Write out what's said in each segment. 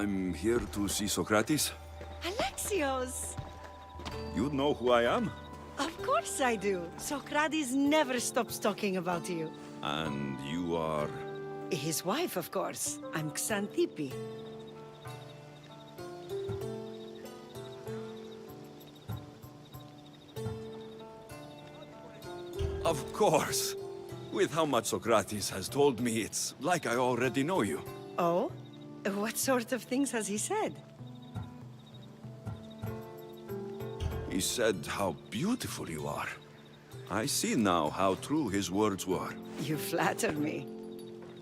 I'm here to see Socrates. Alexios! You know who I am? Of course I do. Socrates never stops talking about you. And you are... His wife, of course. I'm Xantippe. Of course. With how much Socrates has told me, it's like I already know you. Oh? What sort of things has he said? He said how beautiful you are. I see now how true his words were. You flatter me.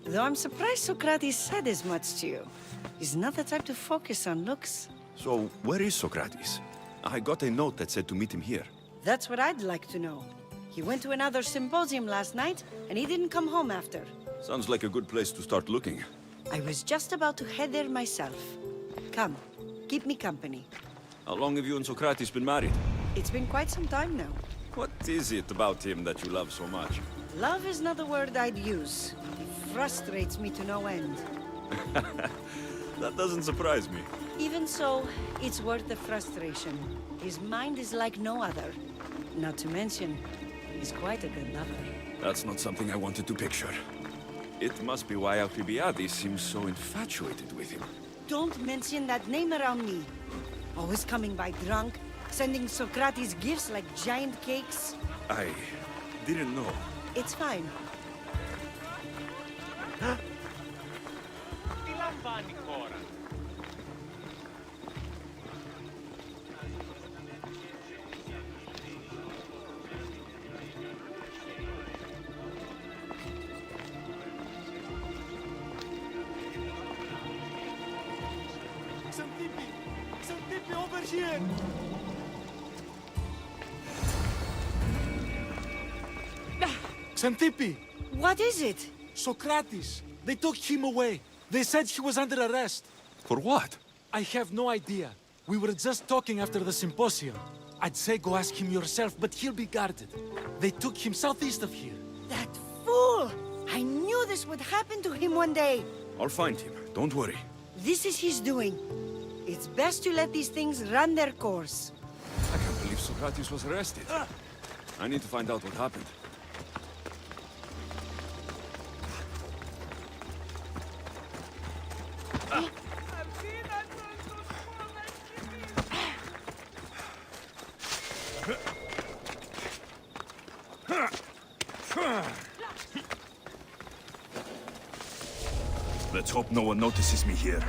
Though I'm surprised Socrates said as much to you. He's not the type to focus on looks. So, where is Socrates? I got a note that said to meet him here. That's what I'd like to know. He went to another symposium last night, and he didn't come home after. Sounds like a good place to start looking. I was just about to head there myself. Come, keep me company. How long have you and Socrates been married? It's been quite some time now. What is it about him that you love so much? Love is not a word I'd use. He frustrates me to no end. That doesn't surprise me. Even so, it's worth the frustration. His mind is like no other. Not to mention, he's quite a good lover. That's not something I wanted to picture. It must be why Alcibiades seems so infatuated with him. Don't mention that name around me. Always coming by drunk, sending Socrates gifts like giant cakes. I didn't know. It's fine. Xantippe, over here! Xantippe! What is it? Socrates! They took him away. They said he was under arrest. For what? I have no idea. We were just talking after the symposium. I'd say go ask him yourself, but he'll be guarded. They took him southeast of here. That fool! I knew this would happen to him one day. I'll find him. Don't worry. This is his doing. It's best to let these things run their course. I can't believe Socrates was arrested. I need to find out what happened. Let's hope no one notices me here.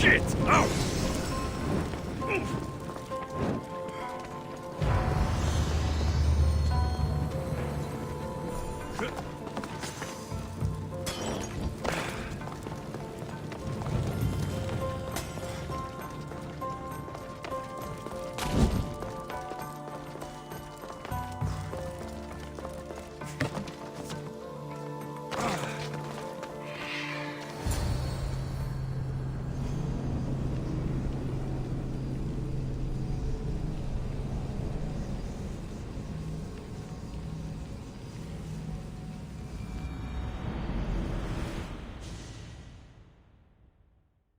Shit! Ow!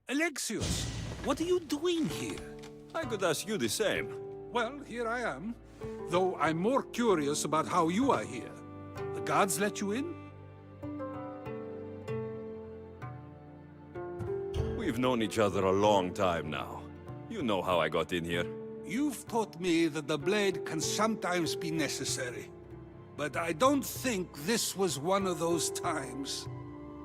Alexios, what are you doing here? I could ask you the same. Well, here I am. Though I'm more curious about how you are here. The guards let you in? We've known each other a long time now. You know how I got in here. You've taught me that the blade can sometimes be necessary. But I don't think this was one of those times.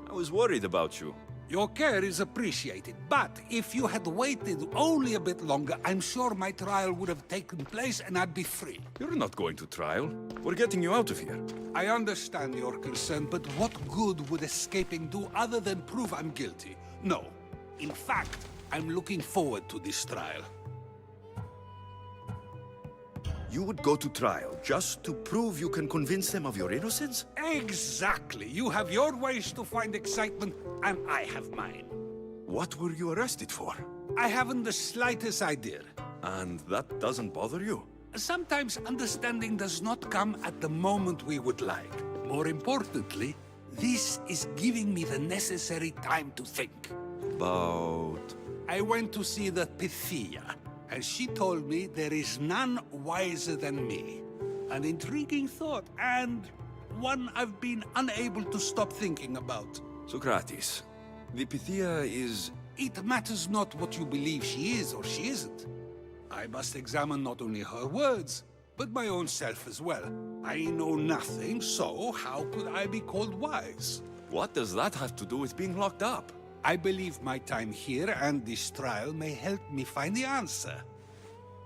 I was worried about you. Your care is appreciated, but if you had waited only a bit longer, I'm sure my trial would have taken place and I'd be free. You're not going to trial. We're getting you out of here. I understand your concern, but what good would escaping do other than prove I'm guilty? No. In fact, I'm looking forward to this trial. You would go to trial just to prove you can convince them of your innocence? Exactly. You have your ways to find excitement, and I have mine. What were you arrested for? I haven't the slightest idea. And that doesn't bother you? Sometimes understanding does not come at the moment we would like. More importantly, this is giving me the necessary time to think. About... I went to see the Pythia, and she told me there is none wiser than me. An intriguing thought, and one I've been unable to stop thinking about. Socrates, the Pythia is... It matters not what you believe she is or she isn't. I must examine not only her words, but my own self as well. I know nothing, so how could I be called wise? What does that have to do with being locked up? I believe my time here and this trial may help me find the answer.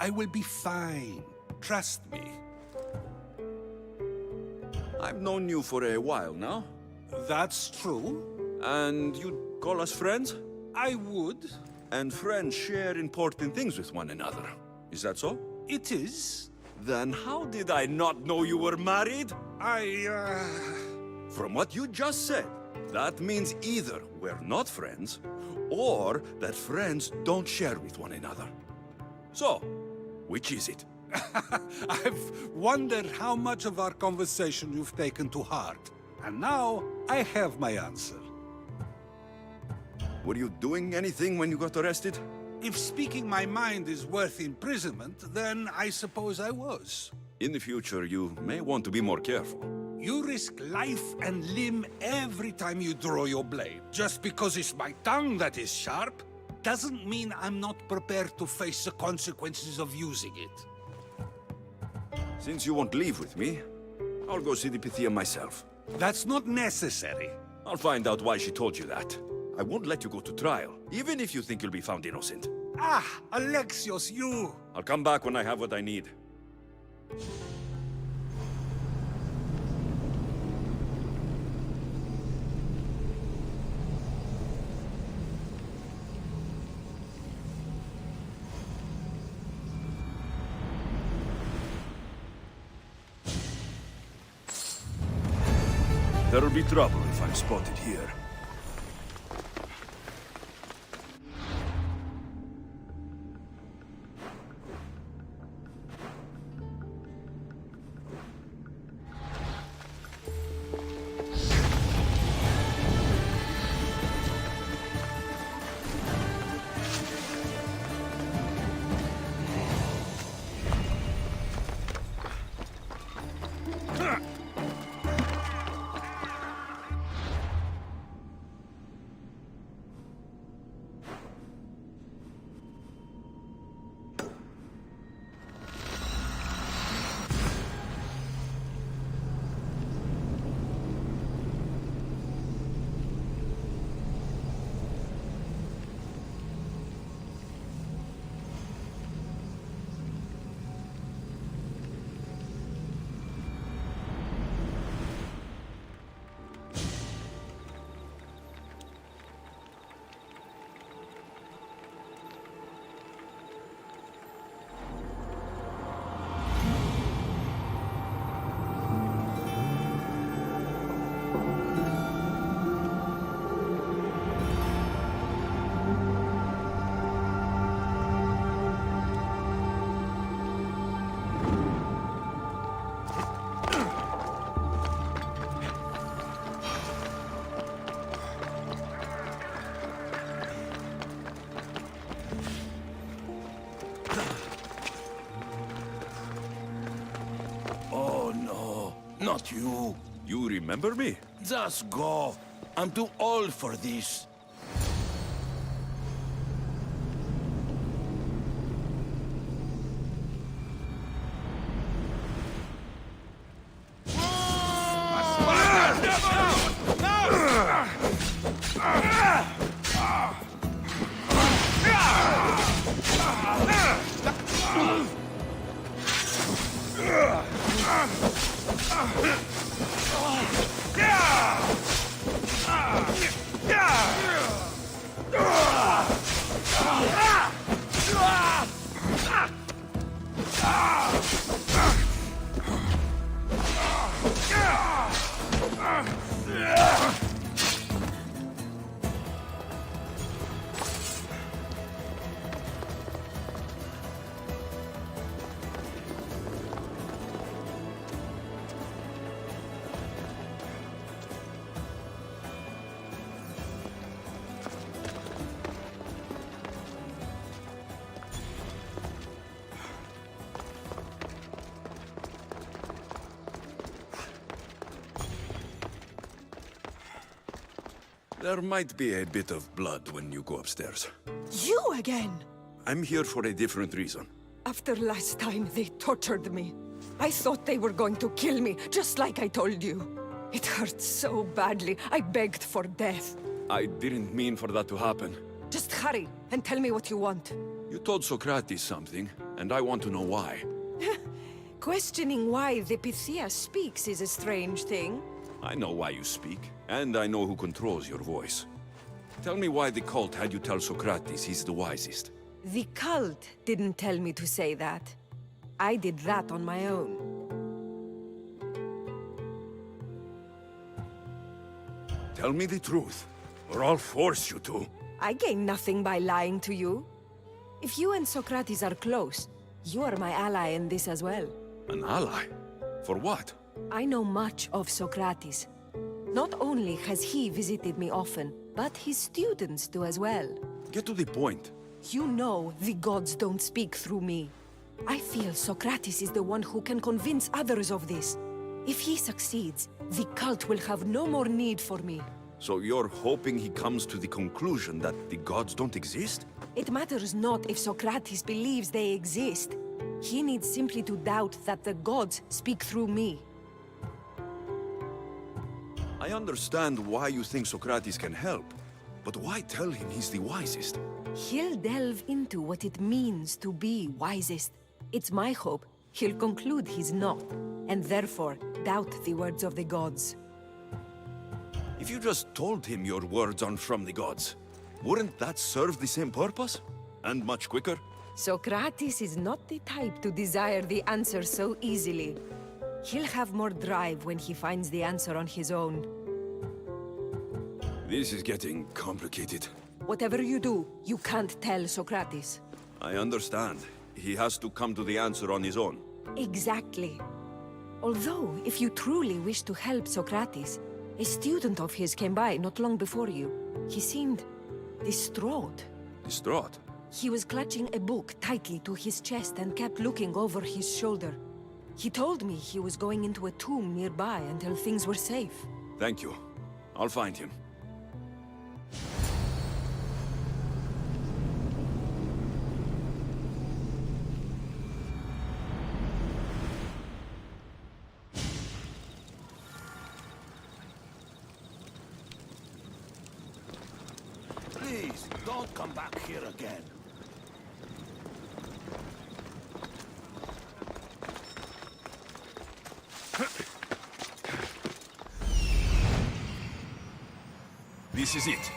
I will be fine. Trust me. I've known you for a while now. That's true. And you'd call us friends? I would. And friends share important things with one another. Is that so? It is. Then how did I not know you were married? I, From what you just said, That means either we're not friends, or that friends don't share with one another. So, which is it? I've wondered how much of our conversation you've taken to heart. And now, I have my answer. Were you doing anything when you got arrested? If speaking my mind is worth imprisonment, then I suppose I was. In the future, you may want to be more careful. You risk life and limb every time you draw your blade. Just because it's my tongue that is sharp, doesn't mean I'm not prepared to face the consequences of using it. Since you won't leave with me, I'll go see the Pythia myself. That's not necessary. I'll find out why she told you that. I won't let you go to trial, even if you think you'll be found innocent. Ah, Alexios, you... I'll come back when I have what I need. There'll be trouble if I'm spotted here. Not you. You remember me? Just go. I'm too old for this. There might be a bit of blood when you go upstairs. You again? I'm here for a different reason. After last time, they tortured me. I thought they were going to kill me, just like I told you. It hurt so badly, I begged for death. I didn't mean for that to happen. Just hurry, and tell me what you want. You told Socrates something, and I want to know why. Questioning why the Pythia speaks is a strange thing. I know why you speak, and I know who controls your voice. Tell me why the cult had you tell Socrates he's the wisest. The cult didn't tell me to say that. I did that on my own. Tell me the truth, or I'll force you to. I gain nothing by lying to you. If you and Socrates are close, you are my ally in this as well. An ally? For what? I know much of Socrates. Not only has he visited me often, but his students do as well. Get to the point. You know the gods don't speak through me. I feel Socrates is the one who can convince others of this. If he succeeds, the cult will have no more need for me. So you're hoping he comes to the conclusion that the gods don't exist? It matters not if Socrates believes they exist. He needs simply to doubt that the gods speak through me. I understand why you think Socrates can help, but why tell him he's the wisest? He'll delve into what it means to be wisest. It's my hope he'll conclude he's not, and therefore doubt the words of the gods. If you just told him your words aren't from the gods, wouldn't that serve the same purpose? And much quicker? Socrates is not the type to desire the answer so easily. He'll have more drive when he finds the answer on his own. This is getting complicated. Whatever you do, you can't tell Socrates. I understand. He has to come to the answer on his own. Exactly. Although, if you truly wish to help Socrates, a student of his came by not long before you. He seemed distraught. Distraught? He was clutching a book tightly to his chest and kept looking over his shoulder. He told me he was going into a tomb nearby until things were safe. Thank you. I'll find him. Please, don't come back here again. This is it.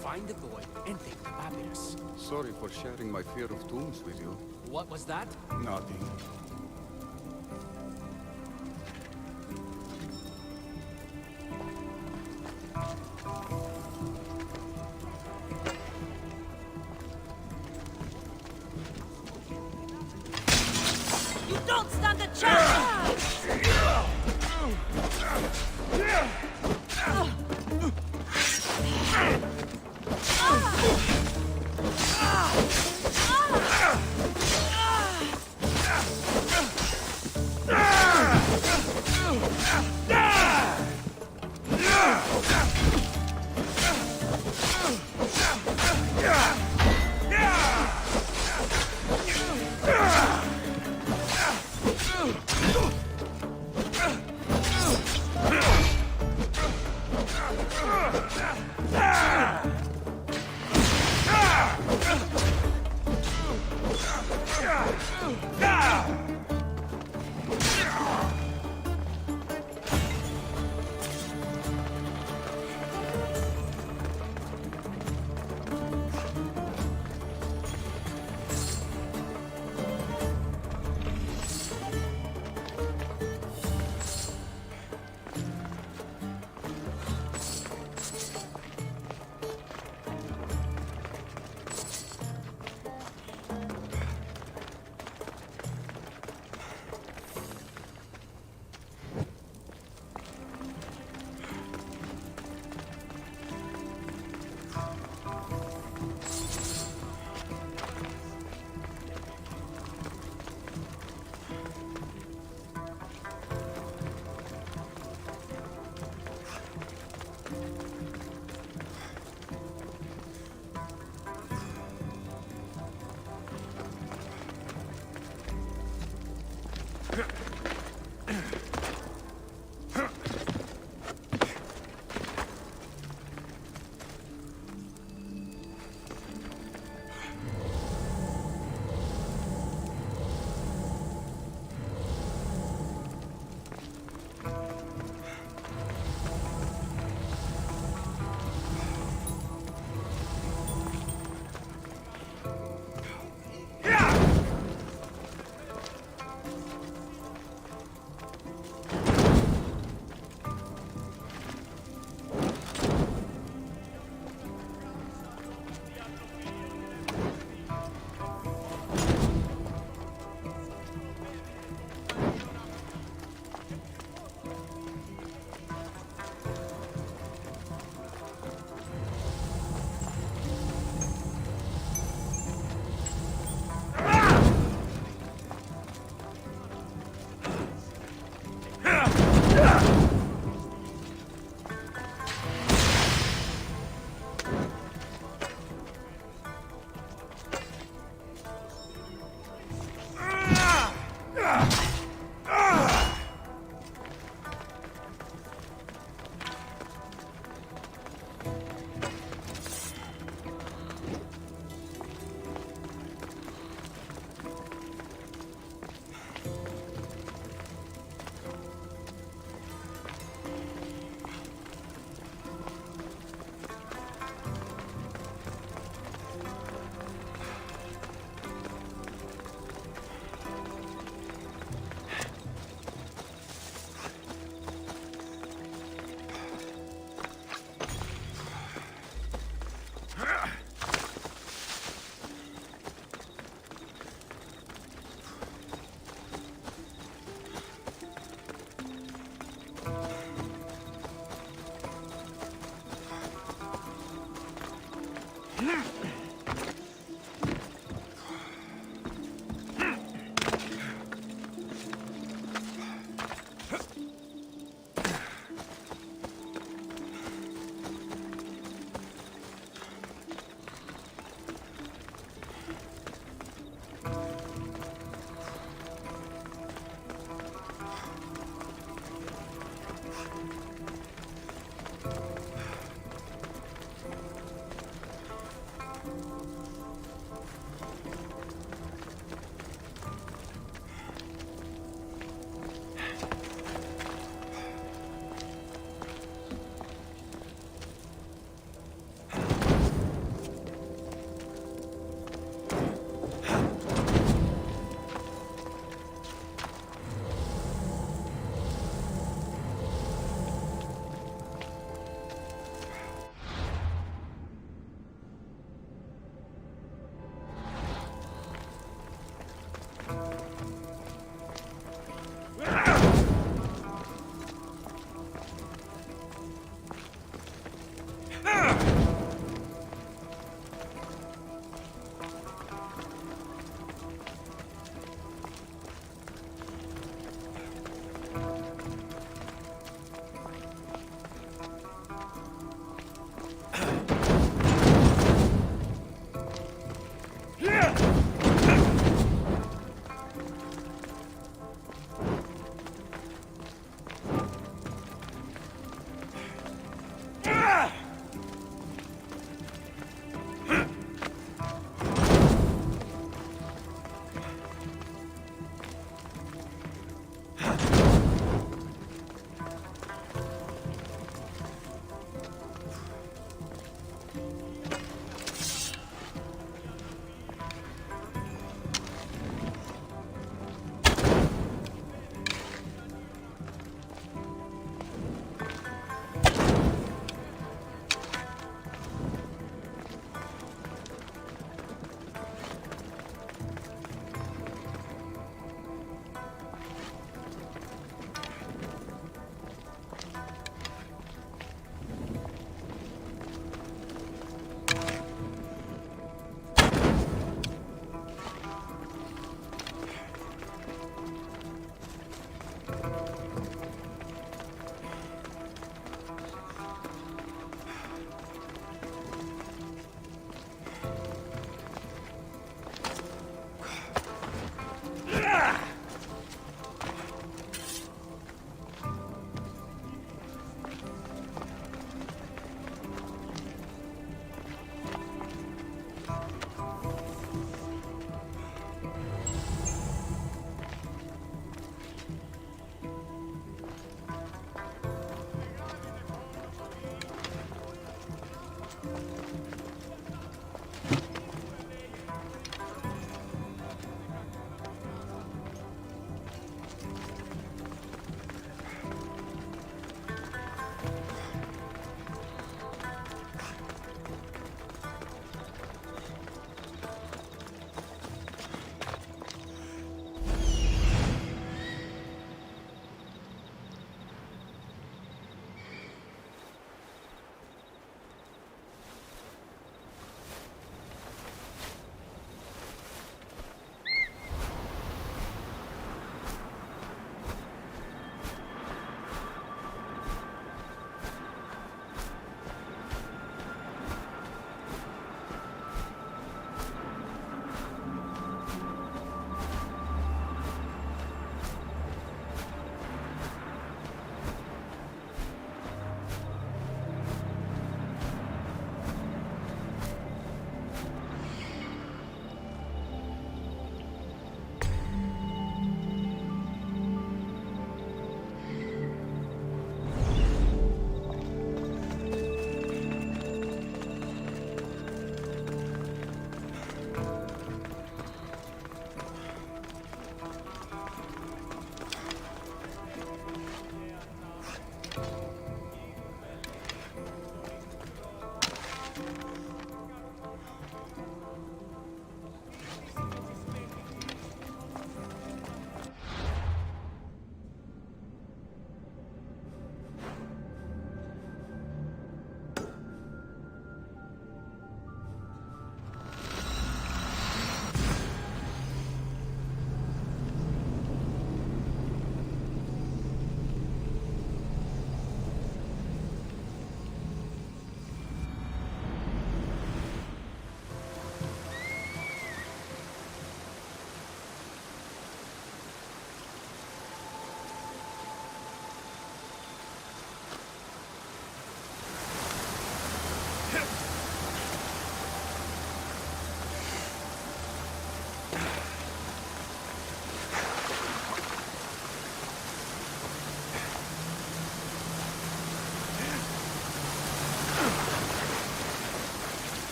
Find the boy and take the papyrus. Sorry for sharing my fear of tombs with you. What was that? Nothing. You don't stand a chance!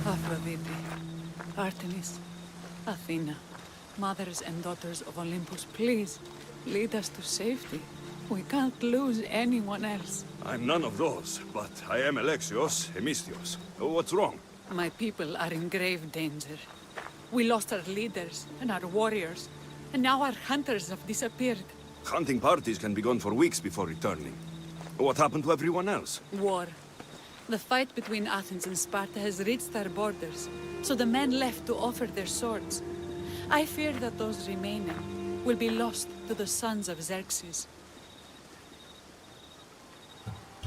Aphrodite, Artemis, Athena, mothers and daughters of Olympus, please, lead us to safety. We can't lose anyone else. I'm none of those, but I am Alexios, Hemistios. What's wrong? My people are in grave danger. We lost our leaders and our warriors, and now our hunters have disappeared. Hunting parties can be gone for weeks before returning. What happened to everyone else? War. The fight between Athens and Sparta has reached our borders, so the men left to offer their swords. I fear that those remaining will be lost to the sons of Xerxes.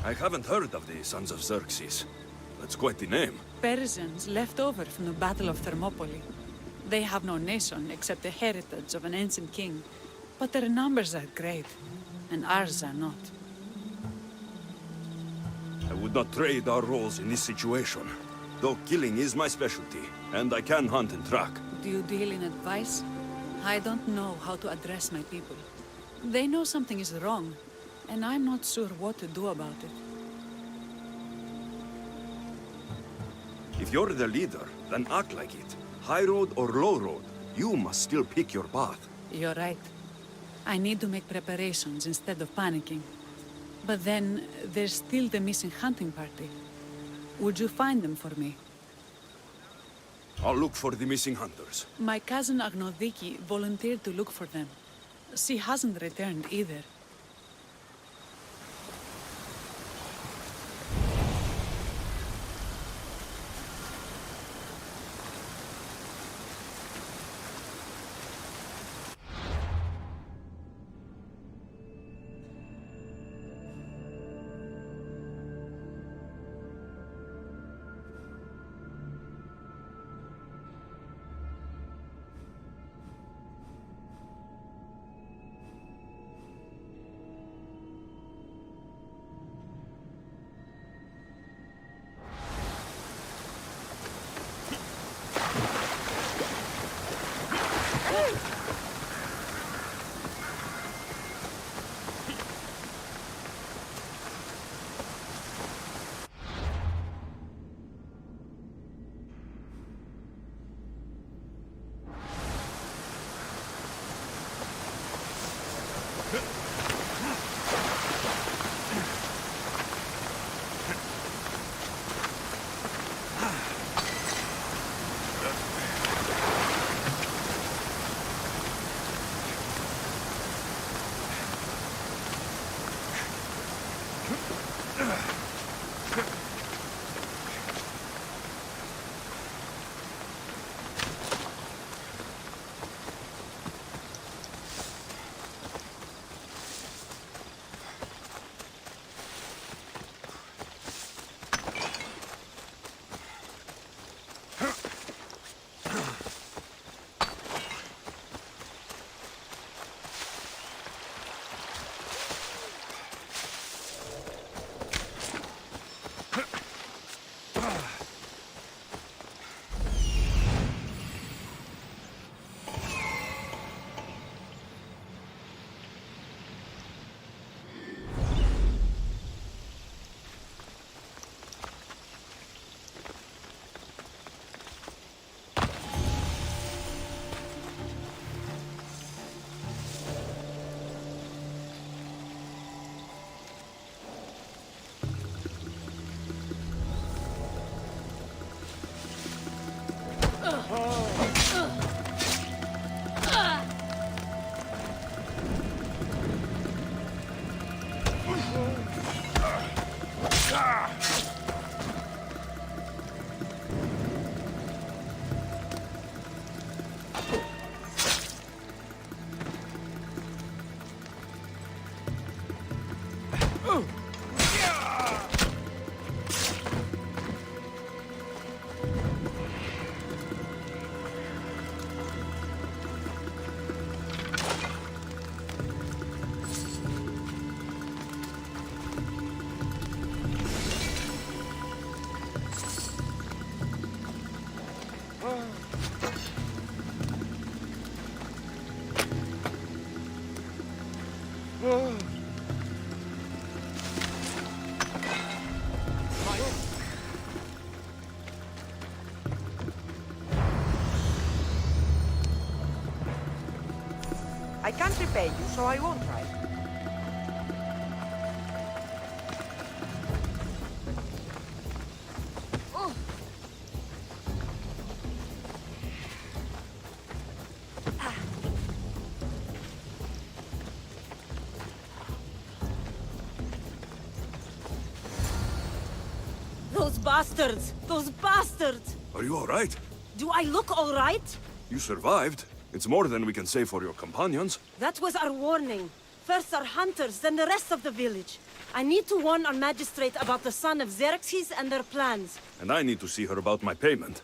I haven't heard of the Sons of Xerxes. That's quite the name. Persians left over from the Battle of Thermopylae. They have no nation except the heritage of an ancient king, but their numbers are great, and ours are not. I would not trade our roles in this situation. Though killing is my specialty, and I can hunt and track. Do you deal in advice? I don't know how to address my people. They know something is wrong, and I'm not sure what to do about it. If you're the leader, then act like it. High road or low road, you must still pick your path. You're right. I need to make preparations instead of panicking. But then, there's still the missing hunting party. Would you find them for me? I'll look for the missing hunters. My cousin Agnodiki volunteered to look for them. She hasn't returned either. can't repay you, so I won't try. Those bastards! Those bastards! Are you all right? Do I look all right? You survived. It's more than we can say for your companions. That was our warning. First our hunters, then the rest of the village. I need to warn our magistrate about the son of Xerxes and their plans. And I need to see her about my payment.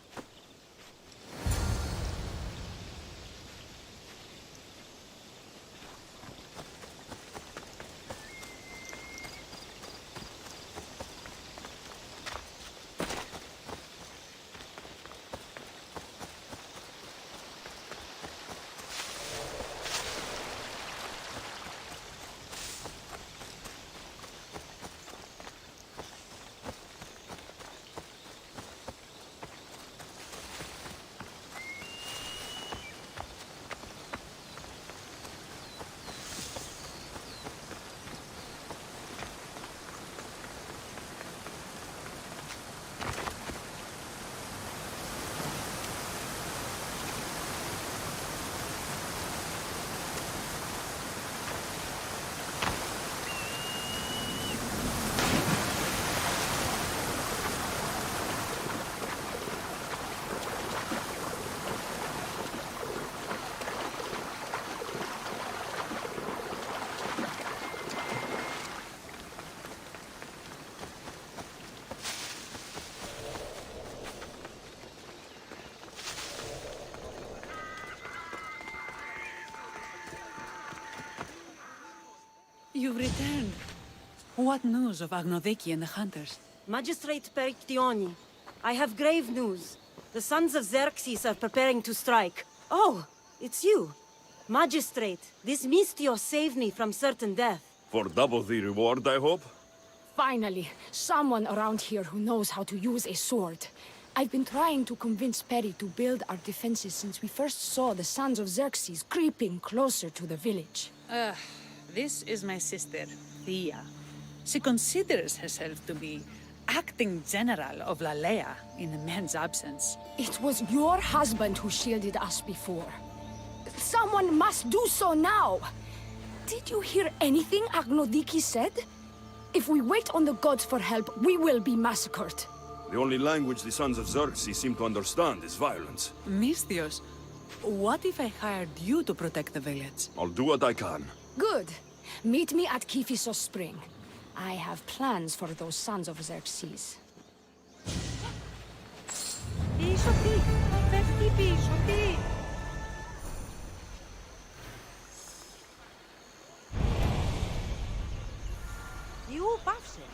You've returned. What news of Agnodiki and the hunters? Magistrate Perictioni, I have grave news. The sons of Xerxes are preparing to strike. Oh, it's you. Magistrate, this Mistio saved me from certain death. For double the reward, I hope? Finally, someone around here who knows how to use a sword. I've been trying to convince Perry to build our defenses since we first saw the sons of Xerxes creeping closer to the village. This is my sister, Thea. She considers herself to be acting general of Lalea in the man's absence. It was your husband who shielded us before. Someone must do so now! Did you hear anything Agnodiki said? If we wait on the gods for help, we will be massacred. The only language the sons of Xerxes seem to understand is violence. Mistios, what if I hired you to protect the village? I'll do what I can. Good. Meet me at Kiphisos Spring. I have plans for those sons of Xerxes. Πίσω τι, πέφτει πίσω τι. Ιού, πάυσε.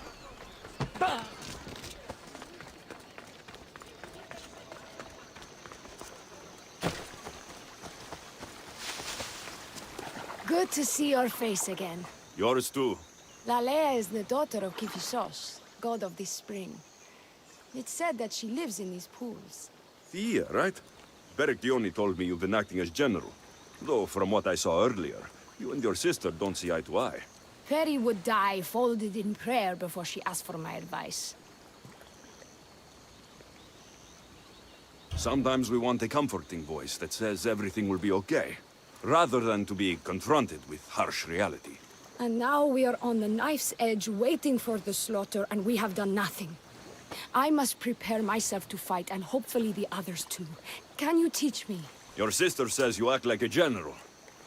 Good to see your face again. Yours too. Lalea is the daughter of Kiphisos, god of this spring. It's said that she lives in these pools. Thea, right? Perictioni told me you've been acting as general. Though, from what I saw earlier, you and your sister don't see eye to eye. Perry would die folded in prayer before she asked for my advice. Sometimes we want a comforting voice that says everything will be okay, rather than to be confronted with harsh reality. And now we are on the knife's edge waiting for the slaughter, and we have done nothing. I must prepare myself to fight, and hopefully the others too. Can you teach me? Your sister says you act like a general.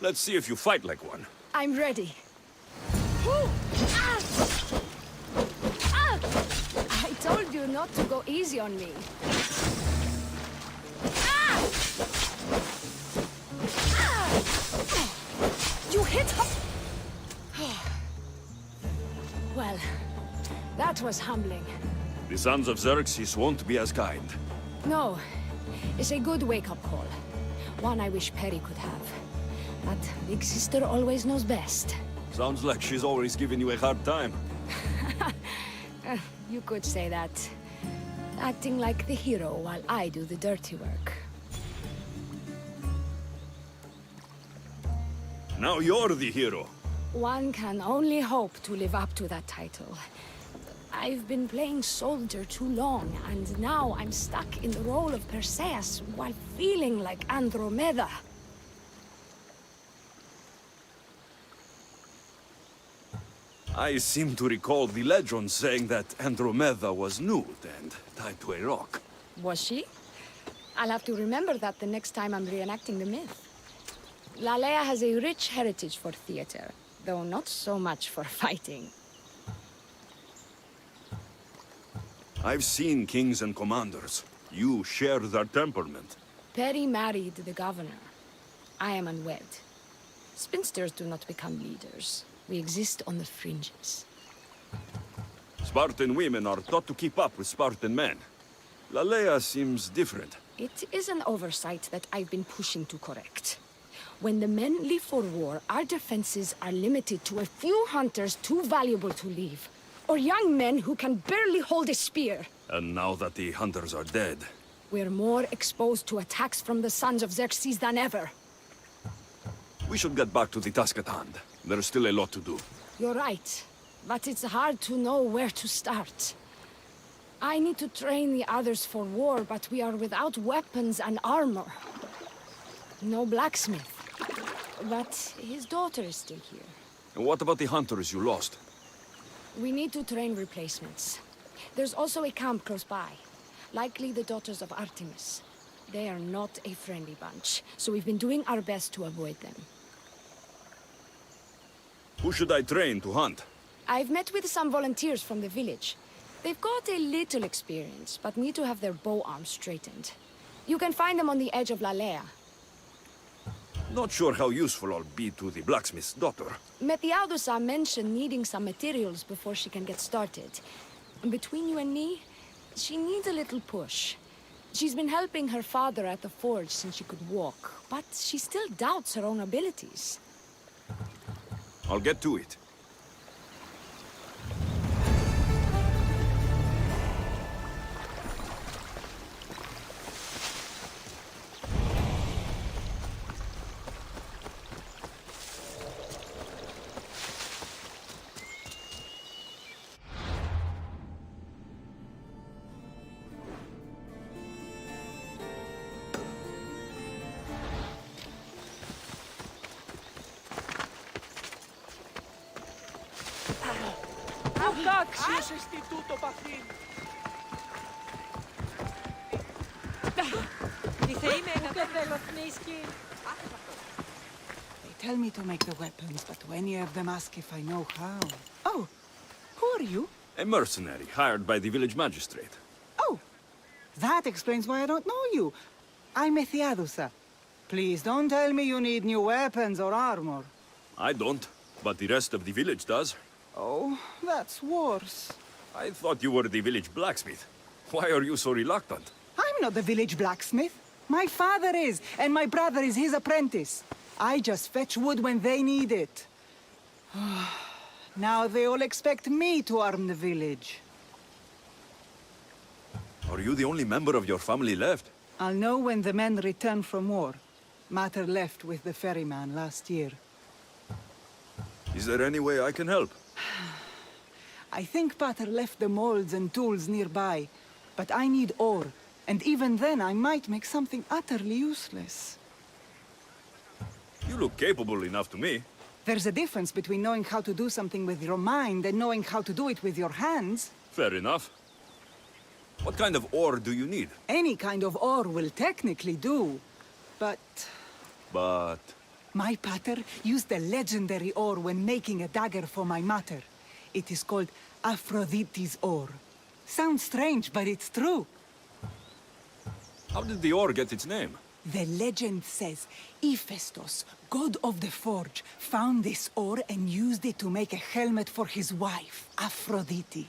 Let's see if you fight like one. I'm ready. I told you not to go easy on me. You hit her! Well, that was humbling. The sons of Xerxes won't be as kind. No, it's a good wake-up call. One I wish Perry could have. But Big Sister always knows best. Sounds like she's always giving you a hard time. You could say that. Acting like the hero while I do the dirty work. Now you're the hero. One can only hope to live up to that title. I've been playing soldier too long, and now I'm stuck in the role of Perseus while feeling like Andromeda. I seem to recall the legend saying that Andromeda was nude and tied to a rock. Was she? I'll have to remember that the next time I'm reenacting the myth. Lalea has a rich heritage for theater, though not so much for fighting. I've seen kings and commanders. You share their temperament. Perry married the governor. I am unwed. Spinsters do not become leaders. We exist on the fringes. Spartan women are taught to keep up with Spartan men. Lalea seems different. It is an oversight that I've been pushing to correct. When the men leave for war, our defenses are limited to a few hunters too valuable to leave, or young men who can barely hold a spear. And now that the hunters are dead, We're more exposed to attacks from the sons of Xerxes than ever. we should get back to the task at hand. There's still a lot to do. You're right, but it's hard to know where to start. I need to train the others for war, but we are without weapons and armor. No blacksmith. But his daughter is still here. And what about the hunters you lost? We need to train replacements. There's also a camp close by. Likely the daughters of Artemis. They are not a friendly bunch, so we've been doing our best to avoid them. Who should I train to hunt? I've met with some volunteers from the village. They've got a little experience, but need to have their bow arms straightened. You can find them on the edge of Lalea. Not sure how useful I'll be to the blacksmith's daughter. Methiadusa mentioned needing some materials before she can get started. Between you and me, she needs a little push. She's been helping her father at the forge since she could walk, but she still doubts her own abilities. I'll get to it. They tell me to make the weapons, but any of them ask if I know how. Oh, who are you? A mercenary hired by the village magistrate. Oh, that explains why I don't know you. I'm Methiadusa. Please don't tell me you need new weapons or armor. I don't, but the rest of the village does. Oh, that's worse. I thought you were the village blacksmith. Why are you so reluctant? I'm not the village blacksmith. My father is, and my brother is his apprentice. I just fetch wood when they need it. Now they all expect me to arm the village. Are you the only member of your family left? I'll know when the men return from war. Mater left with the ferryman last year. Is there any way I can help? I think Pater left the molds and tools nearby, but I need ore, and even then I might make something utterly useless. You look capable enough to me. There's a difference between knowing how to do something with your mind and knowing how to do it with your hands. Fair enough. What kind of ore do you need? Any kind of ore will technically do, but... But... My pater used a legendary ore when making a dagger for my mater. It is called Aphrodite's ore. Sounds strange, but it's true. How did the ore get its name? The legend says Hephaestus, god of the forge, found this ore and used it to make a helmet for his wife, Aphrodite.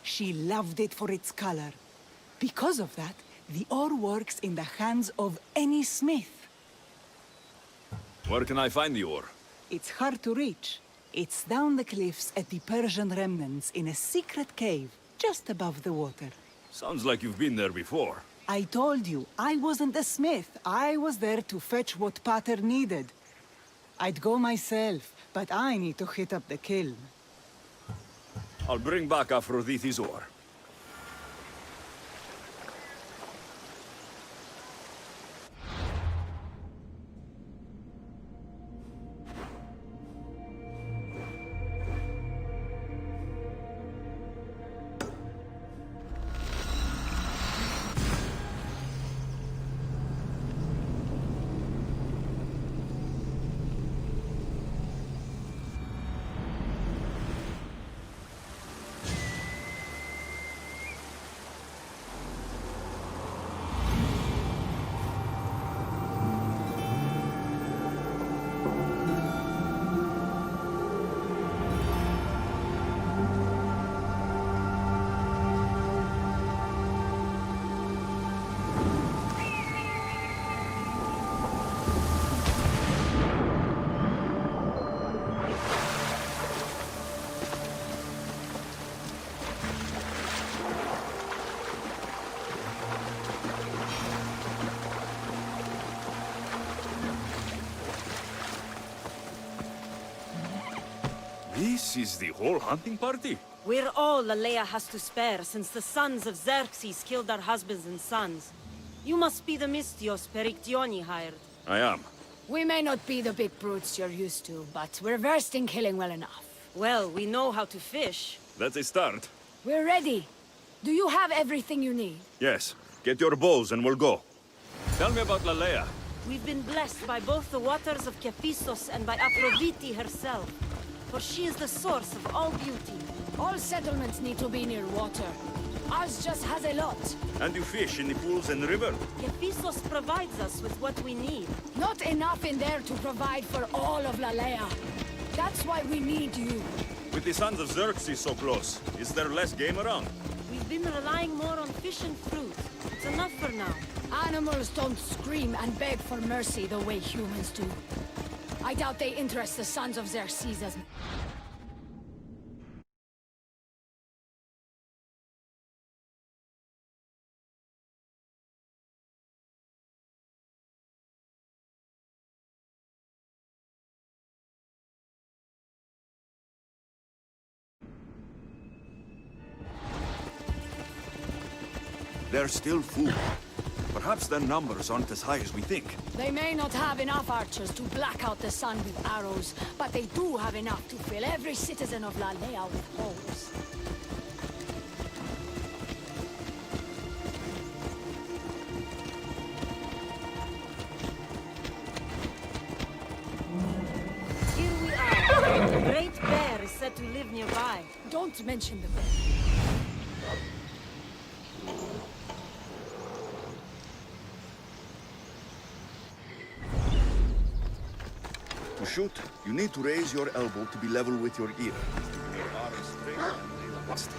She loved it for its color. Because of that, the ore works in the hands of any smith. Where can I find the ore? It's hard to reach. It's down the cliffs at the Persian remnants in a secret cave, just above the water. Sounds like you've been there before. I told you, I wasn't the smith. I was there to fetch what Pater needed. I'd go myself, but I need to hit up the kiln. I'll bring back Aphrodite's ore. This is the whole hunting party? We're all Aleia has to spare since the sons of Xerxes killed our husbands and sons. You must be the Mystios Perictioni hired. I am. We may not be the big brutes you're used to, but we're versed in killing well enough. Well, we know how to fish. That's a start. We're ready. Do you have everything you need? Yes. Get your bows and we'll go. Tell me about Lalea. We've been blessed by both the waters of Kephistos and by Aphrodite herself. For she is the source of all beauty. All settlements need to be near water. Ours just has a lot. And you fish in the pools and river? Kephistos provides us with what we need. Not enough in there to provide for all of Lalea. That's why we need you. With the sons of Xerxes so close, is there less game around? We've been relying more on fish and fruit. It's enough for now. Animals don't scream and beg for mercy the way humans do. I doubt they interest the sons of Xerxes as... There's still food. Perhaps their numbers aren't as high as we think. They may not have enough archers to black out the sun with arrows, but they do have enough to fill every citizen of Lalea with holes. Here we are. The great bear is said to live nearby. Don't mention the bear. To shoot, you need to raise your elbow to be level with your ear. Your arm straight and relaxed.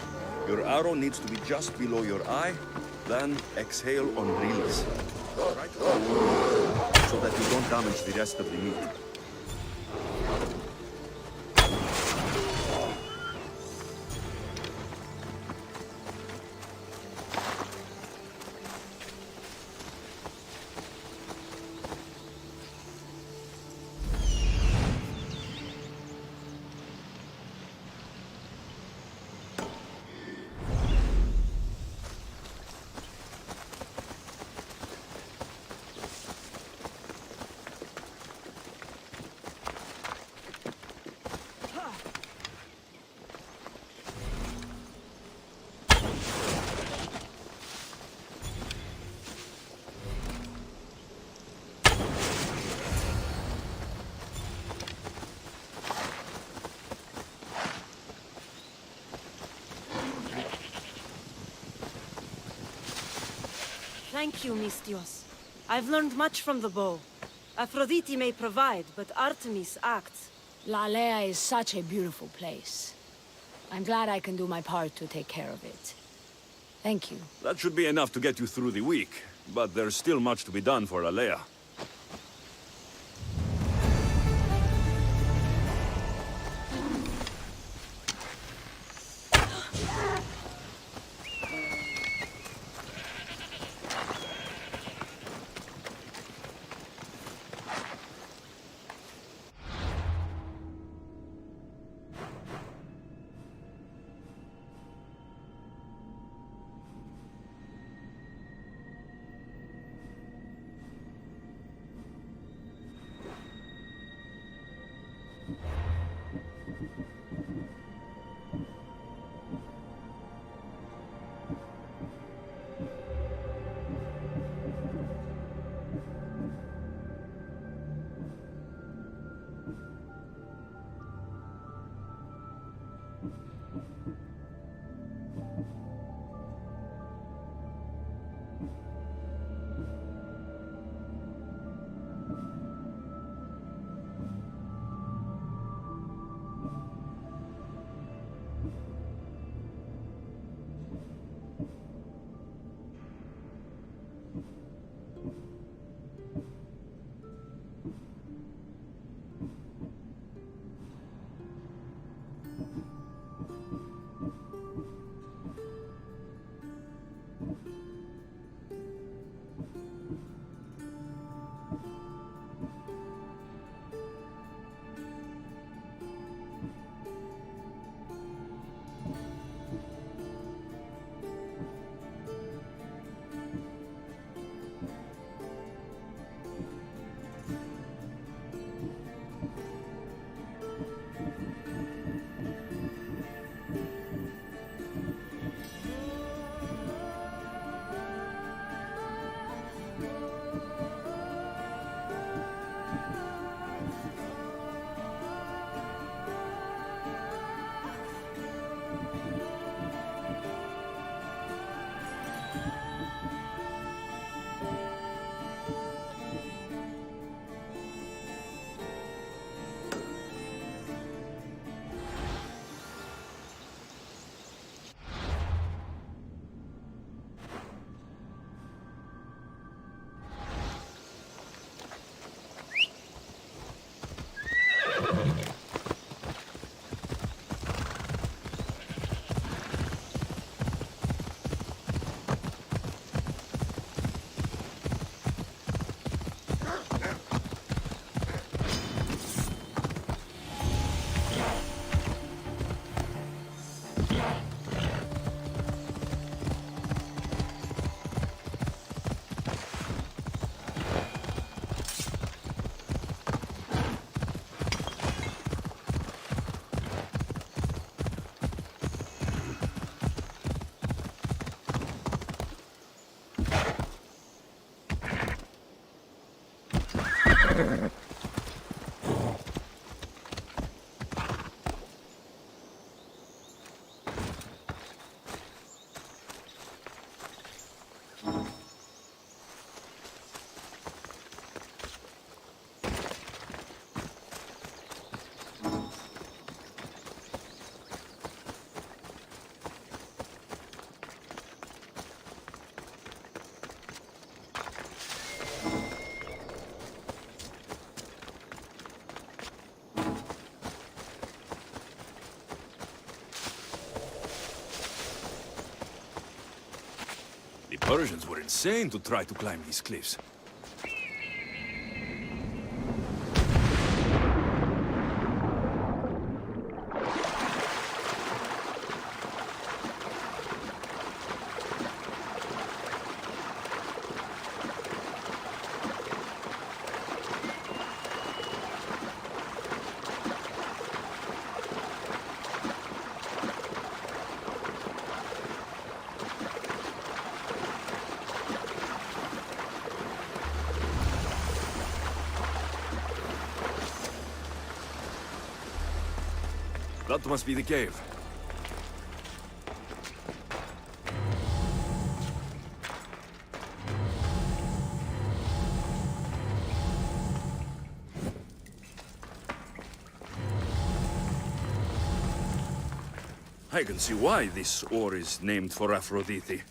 Your arrow needs to be just below your eye, then exhale on release. Right? So that you don't damage the rest of the meat. Thank you, Mystios. I've learned much from the bow. Aphrodite may provide, but Artemis acts. Lalea is such a beautiful place. I'm glad I can do my part to take care of it. Thank you. That should be enough to get you through the week, but there's still much to be done for Lalea. The Persians were insane to try to climb these cliffs. That must be the cave. I can see why this ore is named for Aphrodite.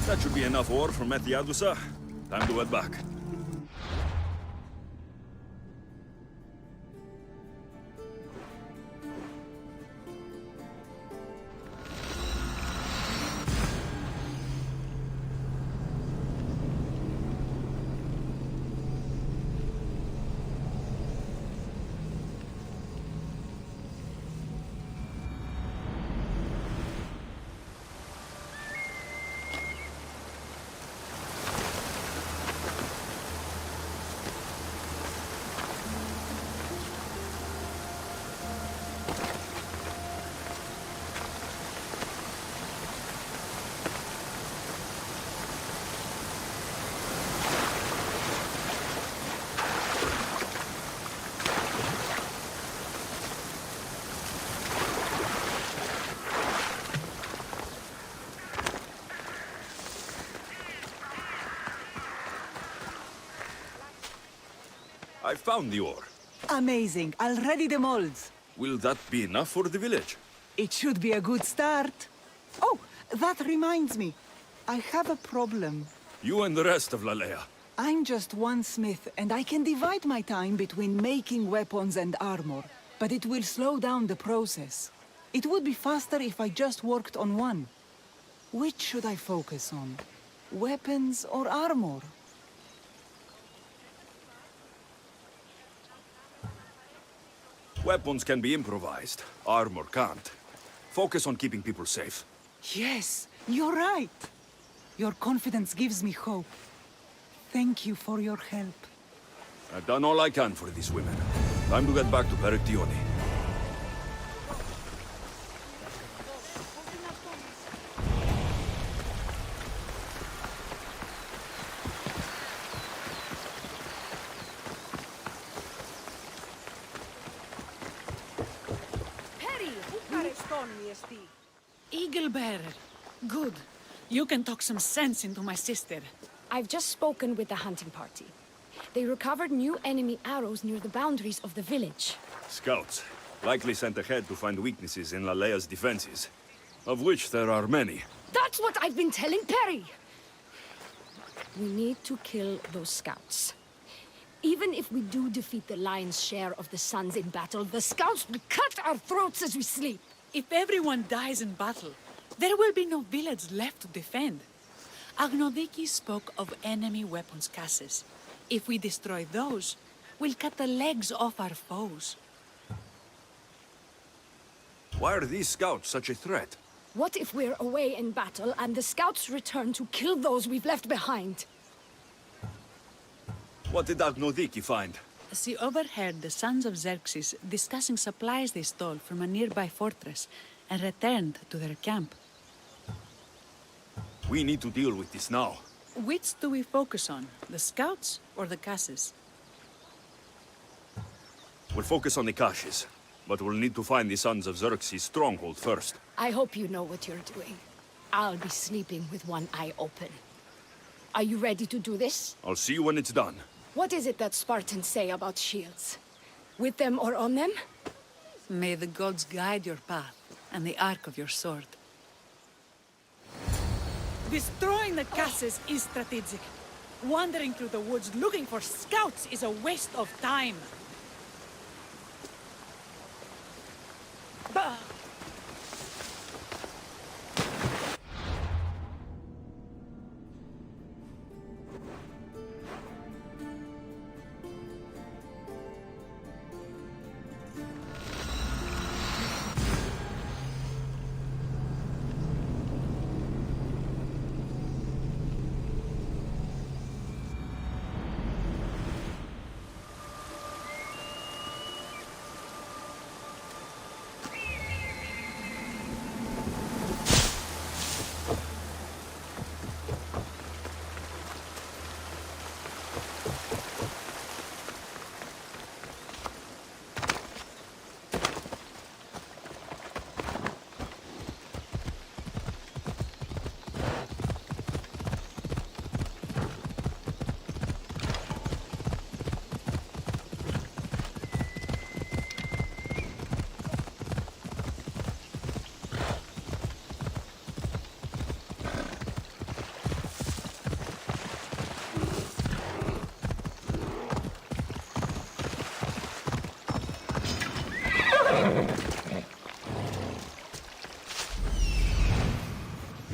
That should be enough ore for Methiadusa. Time to head back. I found the ore. Amazing. I'll ready the molds. Will that be enough for the village? It should be a good start. Oh, that reminds me. I have a problem. You and the rest of Lalea. I'm just one smith, and I can divide my time between making weapons and armor, but it will slow down the process. It would be faster if I just worked on one. Which should I focus on? Weapons or armor? Weapons can be improvised. Armor can't. Focus on keeping people safe. Yes, you're right. Your confidence gives me hope. Thank you for your help. I've done all I can for these women. Time to get back to Perictione. Eagle bearer. Good. You can talk some sense into my sister. I've just spoken with the hunting party. They recovered new enemy arrows near the boundaries of the village. Scouts. Likely sent ahead to find weaknesses in Lalea's defenses. Of which there are many. That's what I've been telling Perry! We need to kill those scouts. Even if we do defeat the lion's share of the Suns in battle, the scouts will cut our throats as we sleep. If everyone dies in battle, there will be no village left to defend. Agnodiki spoke of enemy weapons cases. If we destroy those, we'll cut the legs off our foes. Why are these scouts such a threat? What if we're away in battle and the scouts return to kill those we've left behind? What did Agnodiki find? She overheard the sons of Xerxes discussing supplies they stole from a nearby fortress and returned to their camp. We need to deal with this now. Which do we focus on? The scouts or the cases? We'll focus on the caches, but we'll need to find the sons of Xerxes' stronghold first. I hope you know what you're doing. I'll be sleeping with one eye open. Are you ready to do this? I'll see you when it's done. What is it that Spartans say about shields? With them or on them? May the gods guide your path and the arc of your sword. Destroying the castles is strategic. Wandering through the woods looking for scouts is a waste of time. Bah!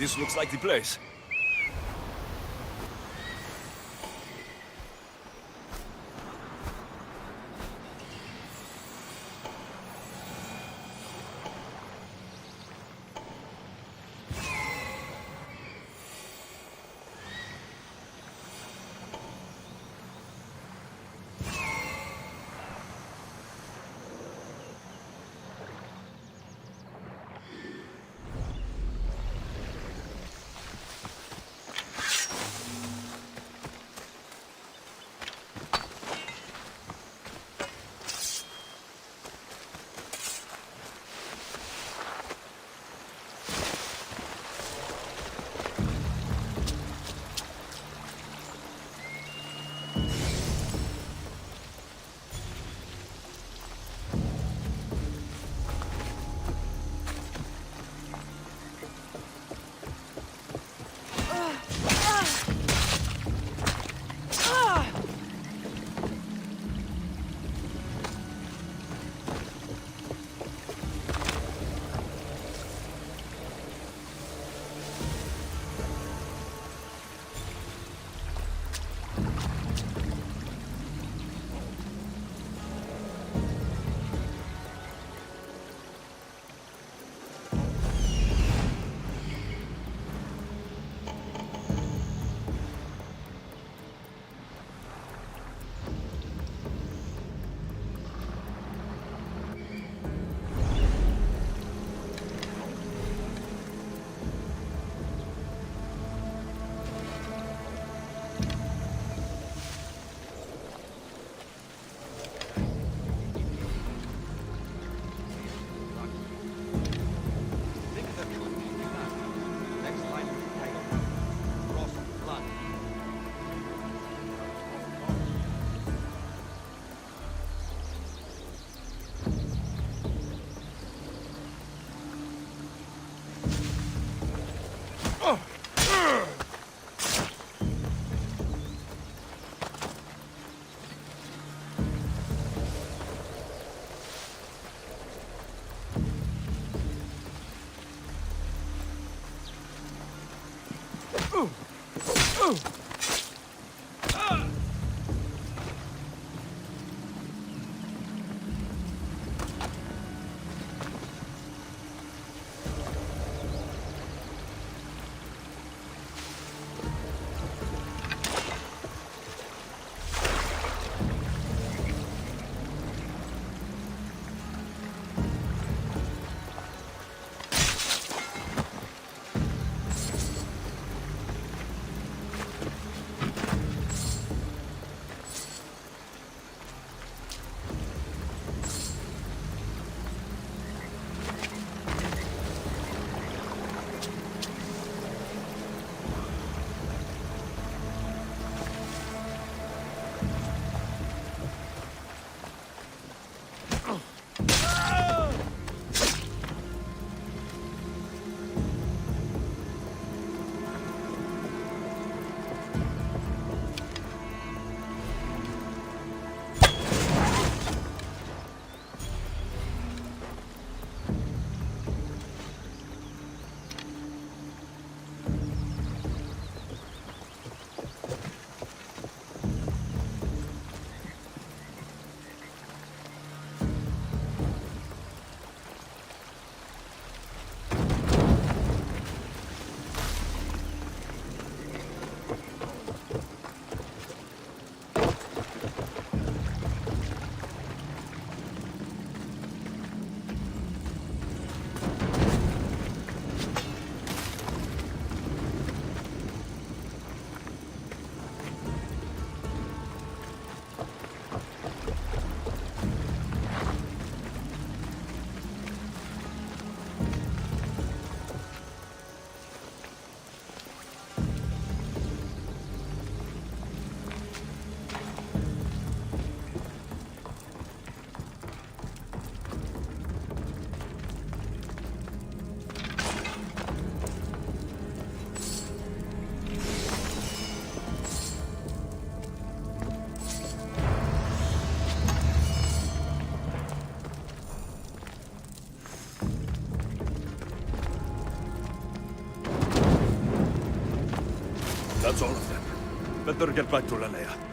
This looks like the place. better get back to Lanea.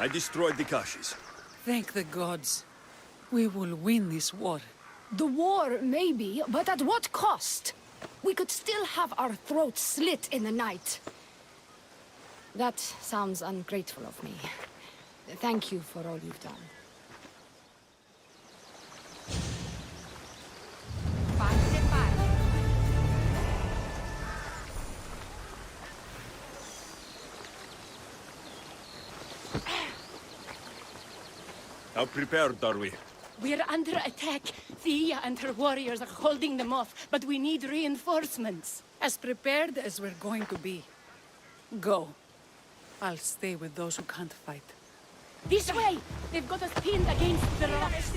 I destroyed the caches. Thank the gods. We will win this war. The war, maybe, but at what cost? We could still have our throats slit in the night. That sounds ungrateful of me. Thank you for all you've done. How prepared are we? We're under attack. Thea and her warriors are holding them off, but we need reinforcements. As prepared as we're going to be. Go. I'll stay with those who can't fight. This way! They've got us pinned against the rocks.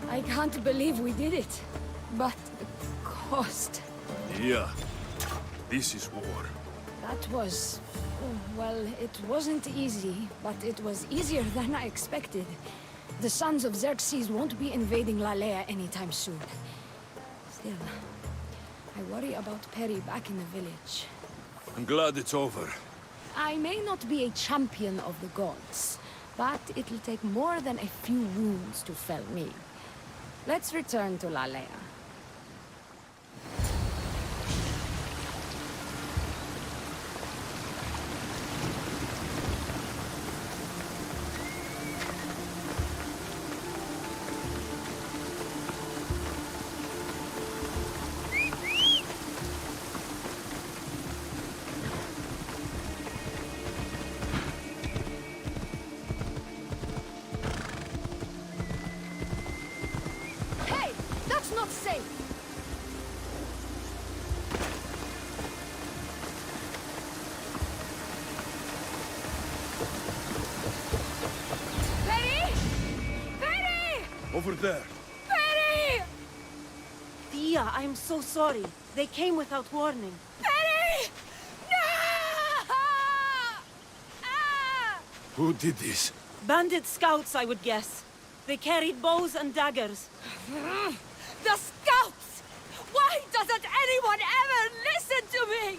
I can't believe we did it. But the cost... Yeah. This is war. That was... well, it wasn't easy, but it was easier than I expected. The sons of Xerxes won't be invading Lalea anytime soon. Still, I worry about Perry back in the village. I'm glad it's over. I may not be a champion of the gods, but it'll take more than a few wounds to fell me. Let's return to Lalea. Over there. Perry! Thea, I'm so sorry. They came without warning. Perry! Who did this? Bandit scouts, I would guess. They carried bows and daggers. The scouts! Why doesn't anyone ever listen to me?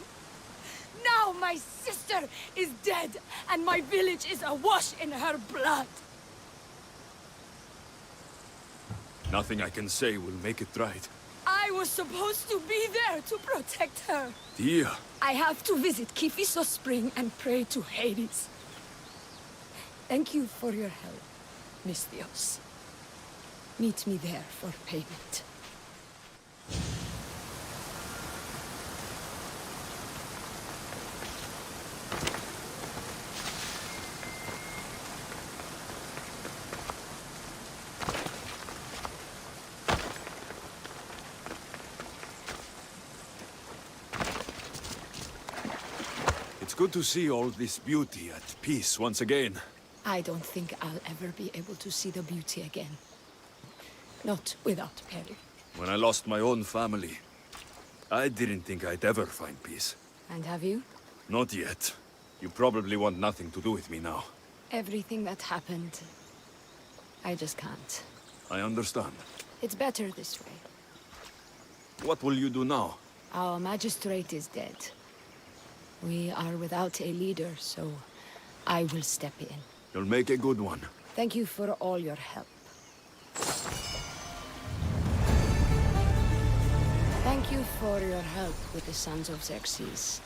Now my sister is dead, and my village is awash in her blood. Nothing I can say will make it right. I was supposed to be there to protect her. Dear, I have to visit Kifiso Spring and pray to Hades. Thank you for your help, Misthios. Meet me there for payment. it's good to see all this beauty at peace once again. I don't think I'll ever be able to see the beauty again. Not without peril. When I lost my own family, I didn't think I'd ever find peace. And have you? Not yet. You probably want nothing to do with me now. Everything that happened, I just can't. I understand. It's better this way. What will you do now? Our magistrate is dead. We are without a leader, so I will step in. You'll make a good one. Thank you for all your help. Thank you for your help with the Sons of Xerxes.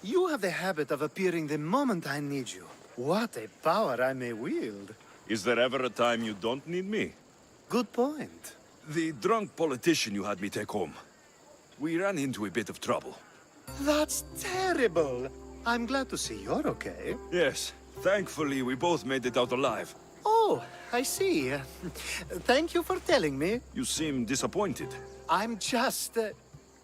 You have the habit of appearing the moment I need you. What a power I may wield. Is there ever a time you don't need me? Good point. The drunk politician you had me take home. We ran into a bit of trouble. That's terrible. I'm glad to see you're okay. Yes, thankfully we both made it out alive. Oh, I see. Thank you for telling me. You seem disappointed. I'm just...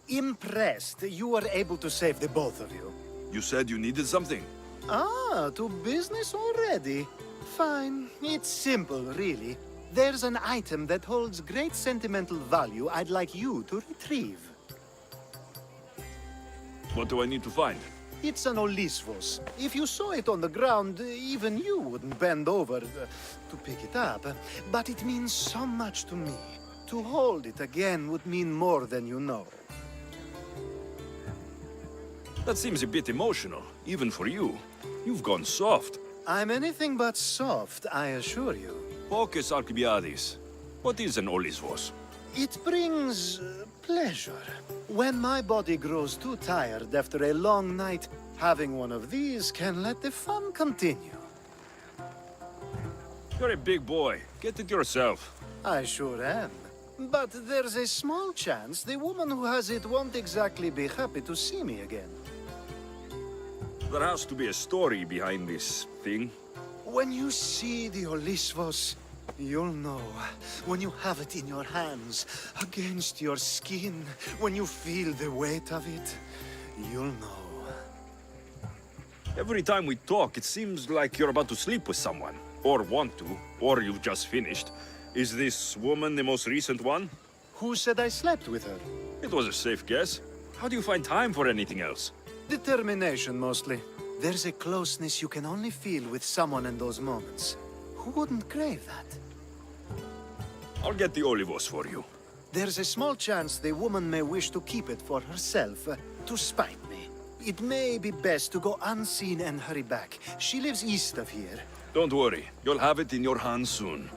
Impressed you were able to save the both of you. You said you needed something. Ah, to business already? Fine. It's simple, really. There's an item that holds great sentimental value I'd like you to retrieve. What do I need to find? It's an Olisvos. If you saw it on the ground, even you wouldn't bend over to pick it up. But it means so much to me. To hold it again would mean more than you know. That seems a bit emotional, even for you. You've gone soft. I'm anything but soft, I assure you. Focus, Alcibiades. What is an Olisvos? It brings pleasure. When my body grows too tired after a long night, having one of these can let the fun continue. You're a big boy. Get it yourself. I sure am. But there's a small chance the woman who has it won't exactly be happy to see me again. There has to be a story behind this thing. When you see the Olisvos, you'll know. When you have it in your hands, against your skin, when you feel the weight of it, you'll know. Every time we talk, it seems like you're about to sleep with someone. Or want to. Or you've just finished. Is this woman the most recent one? Who said I slept with her? It was a safe guess. How do you find time for anything else? Determination, mostly. There's a closeness you can only feel with someone in those moments. Who wouldn't crave that? I'll get the Olivos for you. There's a small chance the woman may wish to keep it for herself, to spite me. It may be best to go unseen and hurry back. She lives east of here. Don't worry. You'll have it in your hands soon.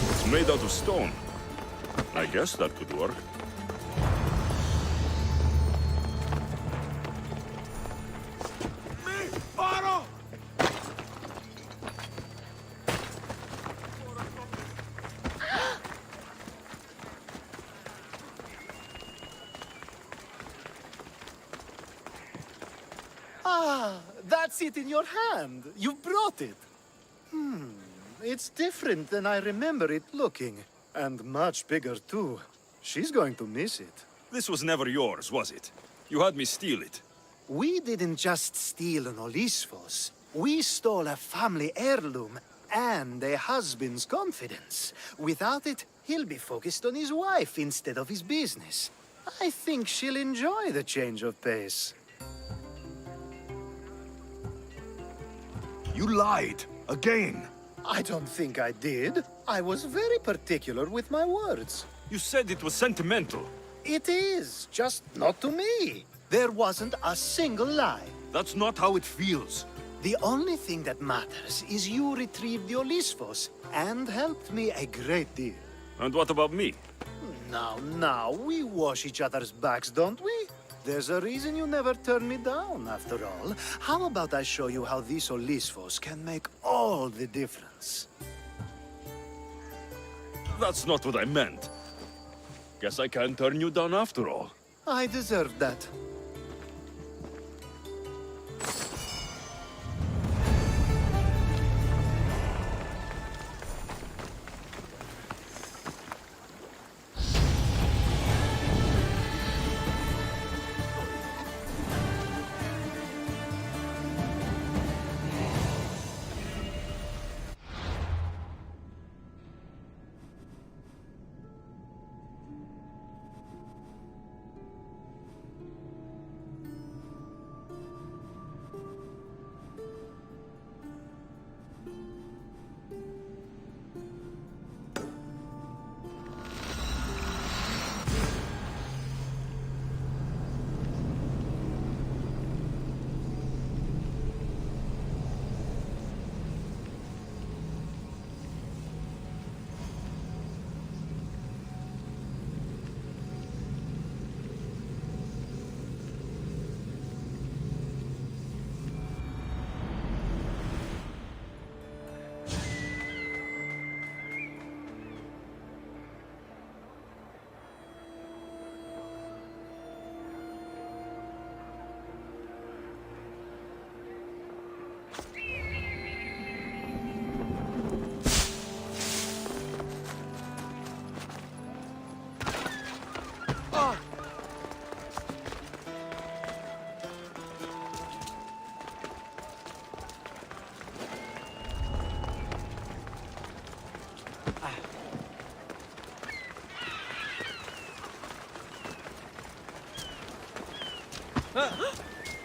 It's made out of stone. I guess that could work. Ah, that's it in your hand. You brought it. It's different than I remember it looking. And much bigger, too. She's going to miss it. This was never yours, was it? You had me steal it. We didn't just steal an Olisvos. We stole a family heirloom and a husband's confidence. Without it, he'll be focused on his wife instead of his business. I think she'll enjoy the change of pace. You lied. Again. I don't think I did. I was very particular with my words. You said it was sentimental. It is, just not to me. There wasn't a single lie. That's not how it feels. The only thing that matters is you retrieved the Olisvos and helped me a great deal. And what about me? Now, we wash each other's backs, don't we? There's a reason you never turn me down, after all. How about I show you how these Olisvos can make all the difference? That's not what I meant. Guess I can't turn you down after all. I deserved that.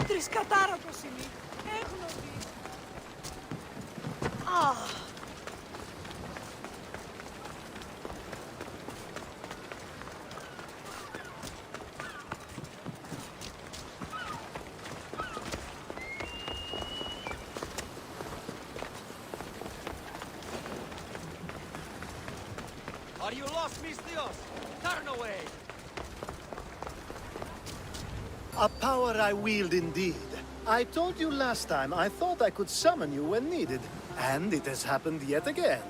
Τρισκατάρατος είναι. Έγνωτη. Are you lost, Mistios? Turn away! A power I wield indeed. I told you last time I thought I could summon you when needed, and it has happened yet again.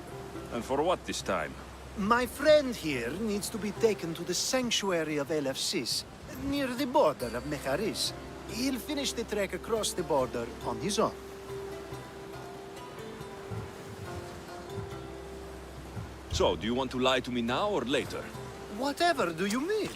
And for what this time? My friend here needs to be taken to the sanctuary of Elefsis, near the border of Mecharis. He'll finish the trek across the border on his own. So, do you want to lie to me now or later? Whatever do you mean?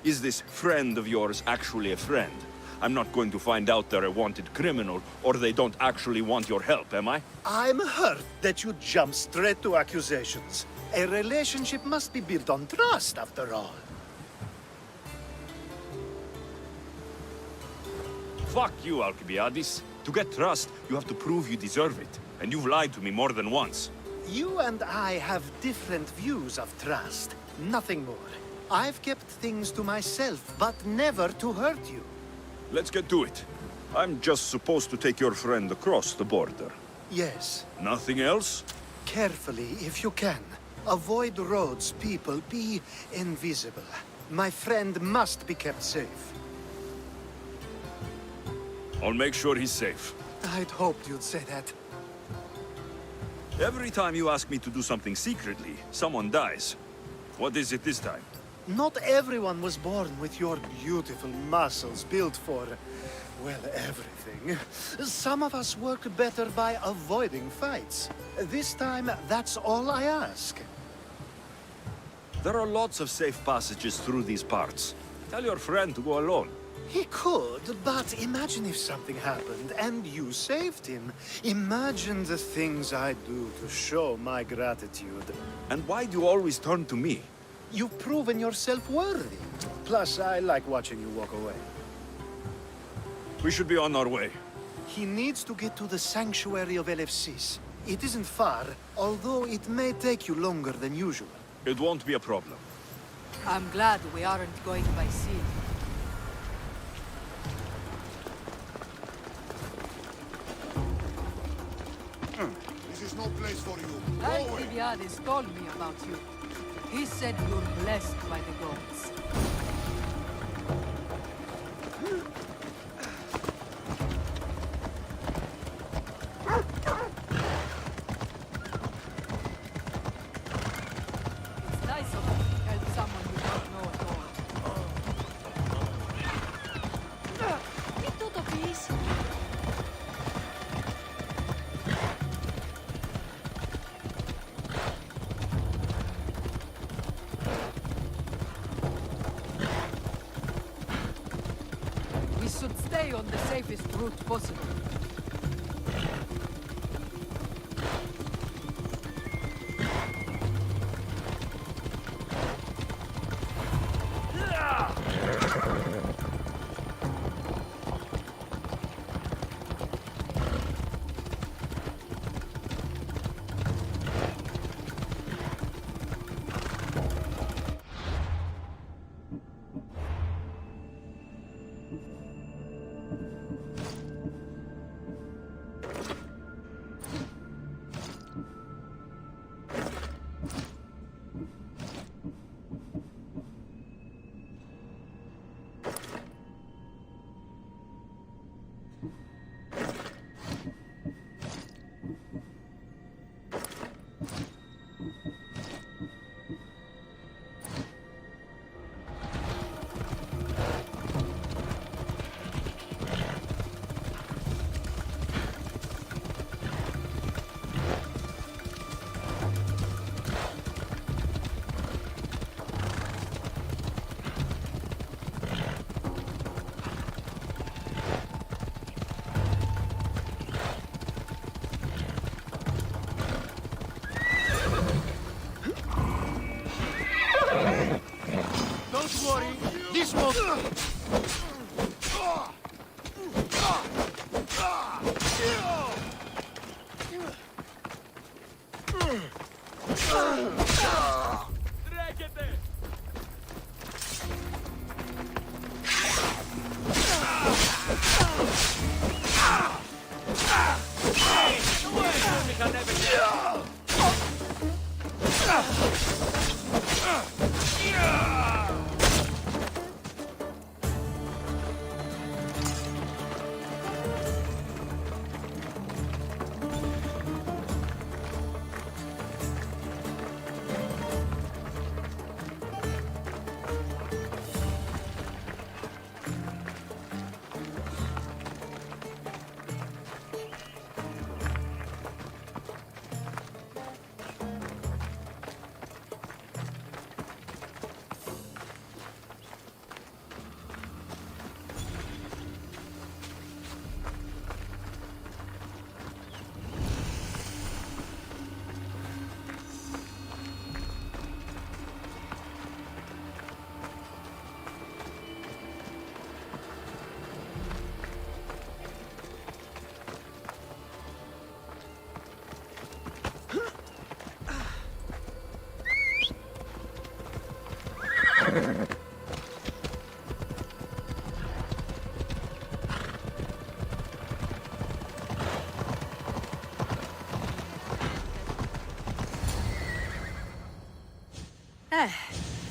Is this friend of yours actually a friend? I'm not going to find out they're a wanted criminal, or they don't actually want your help, am I? I'm hurt that you jump straight to accusations. A relationship must be built on trust, after all. Fuck you, Alcibiades. To get trust, you have to prove you deserve it. And you've lied to me more than once. You and I have different views of trust. Nothing more. I've kept things to myself, but never to hurt you. Let's get to it. I'm just supposed to take your friend across the border. Yes. Nothing else? Carefully, if you can. Avoid roads, people. Be invisible. My friend must be kept safe. I'll make sure he's safe. I'd hoped you'd say that. Every time you ask me to do something secretly, someone dies. What is it this time? Not everyone was born with your beautiful muscles built for, well, everything. Some of us work better by avoiding fights. This time, that's all I ask. There are lots of safe passages through these parts. Tell your friend to go alone. He could, but imagine if something happened and you saved him. Imagine the things I'd do to show my gratitude. And why do you always turn to me? You've proven yourself worthy. Plus, I like watching you walk away. We should be on our way. He needs to get to the sanctuary of Elefsis. It isn't far, although it may take you longer than usual. It won't be a problem. I'm glad we aren't going by sea. This is no place for you. Alcibiades told me about you. He said you're blessed by the gods. We should stay on the safest route possible. Don't worry, this won't...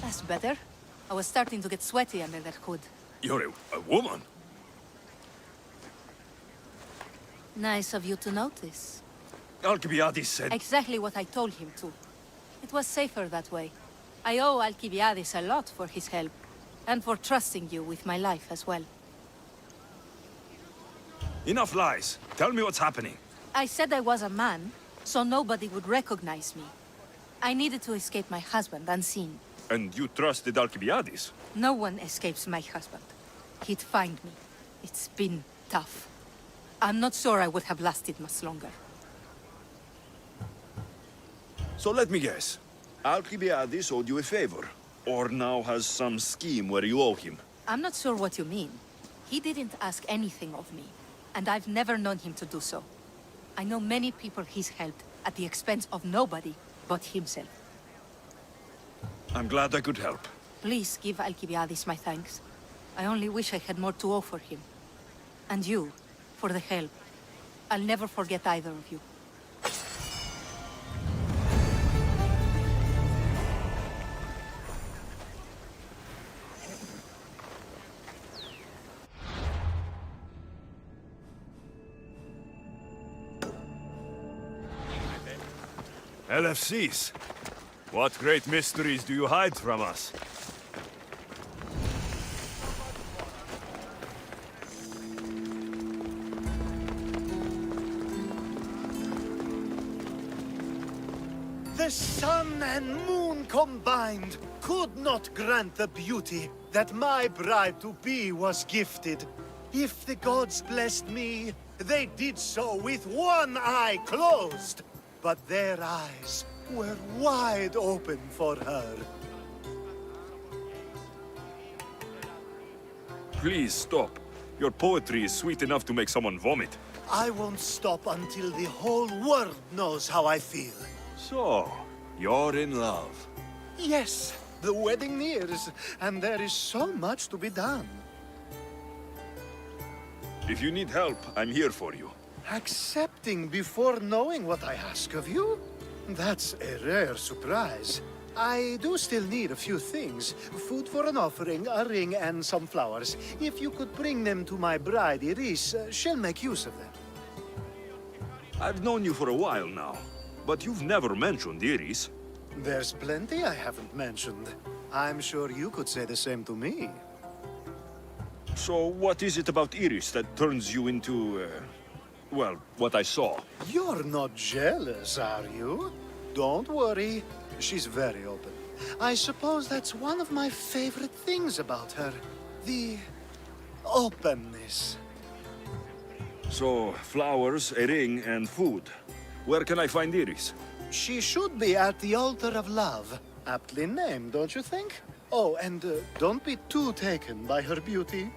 That's better. I was starting to get sweaty under that hood. You're a woman? Nice of you to notice. Alcibiades said... Exactly what I told him to. It was safer that way. I owe Alcibiades a lot for his help, and for trusting you with my life as well. Enough lies. Tell me what's happening. I said I was a man, so nobody would recognize me. I needed to escape my husband unseen. And you trusted Alcibiades? No one escapes my husband. He'd find me. It's been tough. I'm not sure I would have lasted much longer. So let me guess. Alcibiades owed you a favor, or now has some scheme where you owe him. I'm not sure what you mean. He didn't ask anything of me, and I've never known him to do so. I know many people he's helped at the expense of nobody but himself. I'm glad I could help. Please give Alcibiades my thanks. I only wish I had more to offer him. And you, for the help. I'll never forget either of you. LFCs. What great mysteries do you hide from us? The sun and moon combined could not grant the beauty that my bride-to-be was gifted. If the gods blessed me, they did so with one eye closed. But their eyes were wide open for her. Please stop. Your poetry is sweet enough to make someone vomit. I won't stop until the whole world knows how I feel. So, you're in love. Yes, the wedding nears, and there is so much to be done. If you need help, I'm here for you. Accepting before knowing what I ask of you? That's a rare surprise. I do still need a few things. Food for an offering, a ring, and some flowers. If you could bring them to my bride, Iris, she'll make use of them. I've known you for a while now, but you've never mentioned Iris. There's plenty I haven't mentioned. I'm sure you could say the same to me. So what is it about Iris that turns you into, well, what I saw? You're not jealous, are you? Don't worry. She's very open. I suppose that's one of my favorite things about her. The openness. So, flowers, a ring, and food. Where can I find Iris? She should be at the altar of love. Aptly named, don't you think? Oh, and don't be too taken by her beauty.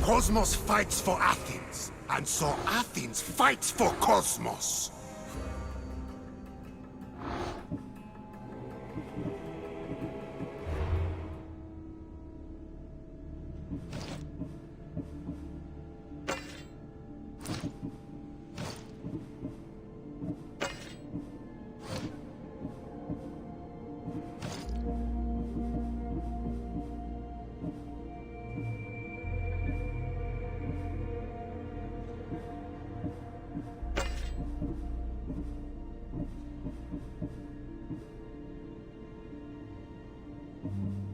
Cosmos fights for Athens, and so Athens fights for Cosmos. Mm-hmm.